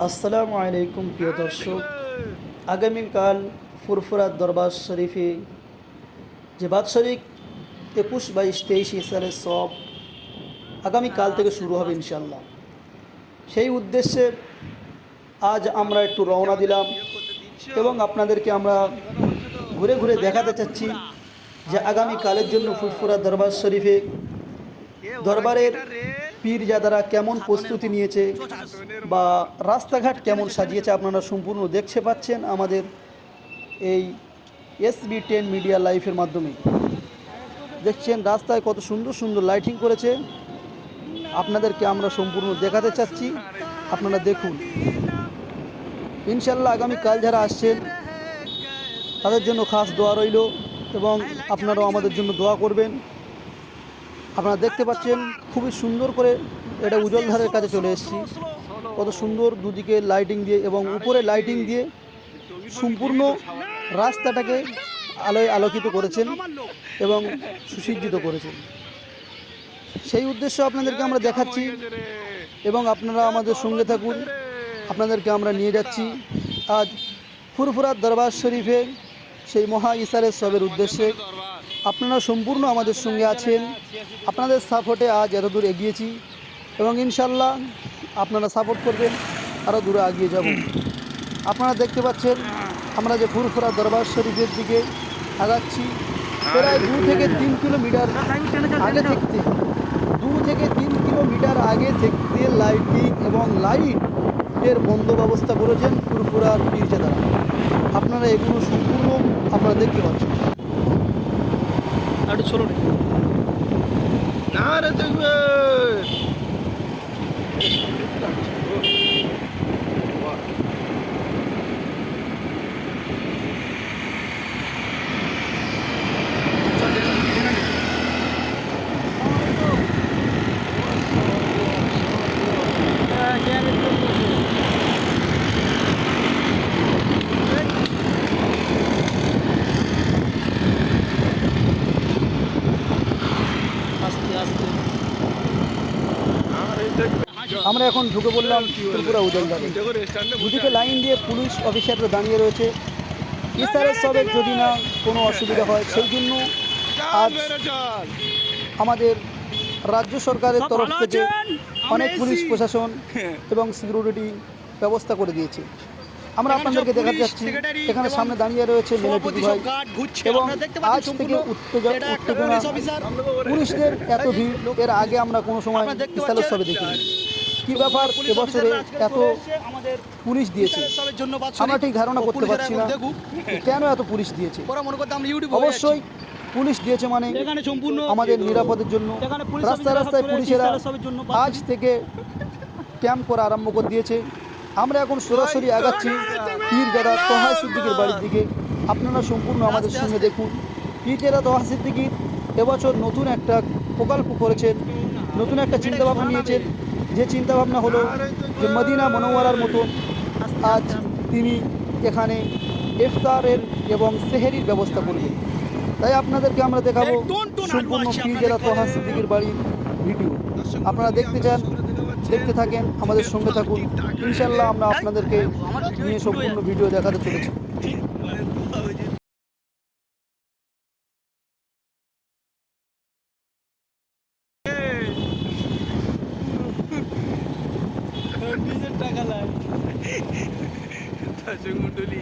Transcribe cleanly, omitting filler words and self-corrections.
আসসালামু আলাইকুম প্রিয় দর্শক। আগামীকাল ফুরফুরা দরবার শরীফে যে বাৎসরিক 21, 22, 23 সালের সব আগামীকাল থেকে শুরু হবে ইনশাল্লাহ। সেই উদ্দেশ্যে আজ আমরা একটু রওনা দিলাম এবং আপনাদেরকে আমরা ঘুরে ঘুরে দেখাতে চাচ্ছি যে আগামীকালের জন্য ফুরফুরা দরবার শরীফে দরবারের পীরজাদারা কেমন প্রস্তুতি নিয়েছে বা রাস্তাঘাট কেমন সাজিয়েছে আপনারা সম্পূর্ণ দেখতে পাচ্ছেন আমাদের এই SB10 মিডিয়া লাইভের মাধ্যমে। দেখছেন রাস্তায় কত সুন্দর সুন্দর লাইটিং করেছে, আপনাদেরকে আমরা সম্পূর্ণ দেখাতে চাচ্ছি, আপনারা দেখুন। ইনশাল্লাহ আগামীকাল যারা আসছেন তাদের জন্য খাস দোয়া রইল এবং আপনারাও আমাদের জন্য দোয়া করবেন। আপনারা দেখতে পাচ্ছেন খুবই সুন্দর করে এটা উজলধারের কাছে চলে এসেছি। কত সুন্দর দুদিকে লাইটিং দিয়ে এবং উপরে লাইটিং দিয়ে সম্পূর্ণ রাস্তাটাকে আলোয় আলোকিত করেছেন এবং সুসজ্জিত করেছেন। সেই উদ্দেশ্য আপনাদেরকে আমরা দেখাচ্ছি এবং আপনারা আমাদের সঙ্গে থাকুন। আপনাদেরকে আমরা নিয়ে যাচ্ছি আজ ফুরফুরা দরবার শরীফে সেই মহা ইসারের সবের উদ্দেশ্যে। আপনারা সম্পূর্ণ আমাদের সঙ্গে আছেন, আপনাদের সাপোর্টে আজ এত দূর এগিয়েছি এবং ইনশাল্লাহ আপনারা সাপোর্ট করবেন, আরও দূরে এগিয়ে যাব। আপনারা দেখতে পাচ্ছেন আমরা যে ফুরফুরা দরবার শরীফের দিকে আগাচ্ছি, প্রায় 2 থেকে 3 কিলোমিটার আগে থাকতে 2 থেকে 3 কিলোমিটার আগে থাকতে লাইটিং এবং লাইটের বন্দোবস্ত করেছেন ফুরফুরার পীরজাদারা। আপনারা এগুলো সম্পূর্ণ আপনারা দেখতে পাচ্ছেন। একটু ছোট না রে দেখবে আমরা এখন ঢুকে পড়লাম ত্রিপুরা উজলধারে। দুদিকে লাইন দিয়ে পুলিশ অফিসাররা দাঁড়িয়ে রয়েছে। ইসারের সবের যদি না কোনো অসুবিধা হয় সেই জন্য আজ আমাদের রাজ্য সরকারের তরফ থেকে অনেক পুলিশ প্রশাসন এবং সিকিউরিটি ব্যবস্থা করে দিয়েছে। আমরা আপনাদেরকে দেখাতে যাচ্ছি, এখানে সামনে দাঁড়িয়ে রয়েছে মিলিটারি ভাই এবং আজ থেকে উত্তেজনা পুলিশদের এত ভিড় এর আগে আমরা কোনো সময় ইসারের সবে দেখিনি। কি ব্যাপার এবছরে এত পুলিশ দিয়েছে আমরা ঠিক ধারণা করতে পারছি না কেন এত পুলিশ দিয়েছে। অবশ্যই পুলিশ দিয়েছে মানে আমাদের নিরাপদের জন্য। রাস্তায় রাস্তায় পুলিশেরা আজ থেকে ক্যাম্প করা আরম্ভ করে দিয়েছে। আমরা এখন সরাসরি আগাচ্ছি পীরজাদা তোহা সিদ্দিকীর বাড়ির দিকে। আপনারা সম্পূর্ণ আমাদের সঙ্গে দেখুন। পীরজাদা তোহা সিদ্দিকী এবছর নতুন একটা প্রকল্প করেছেন, নতুন একটা চিন্তাভাবনা নিয়েছেন। যে চিন্তাভাবনা হলো যে মদিনা মনোয়ারার মতো আজ তিনি এখানে ইফতারের এবং সেহেরির ব্যবস্থা করবেন। তাই আপনাদেরকে আমরা দেখাবো সম্পূর্ণ পীরজাদা তোহা সিদ্দিকীর বাড়ির ভিডিও। আপনারা দেখতে চান, দেখতে থাকেন, আমাদের সঙ্গে থাকুন। ইনশাল্লাহ আমরা আপনাদেরকে নিয়ে সম্পূর্ণ ভিডিও দেখাতে চলেছি। টাকা লাগে দর্শক মন্ডলী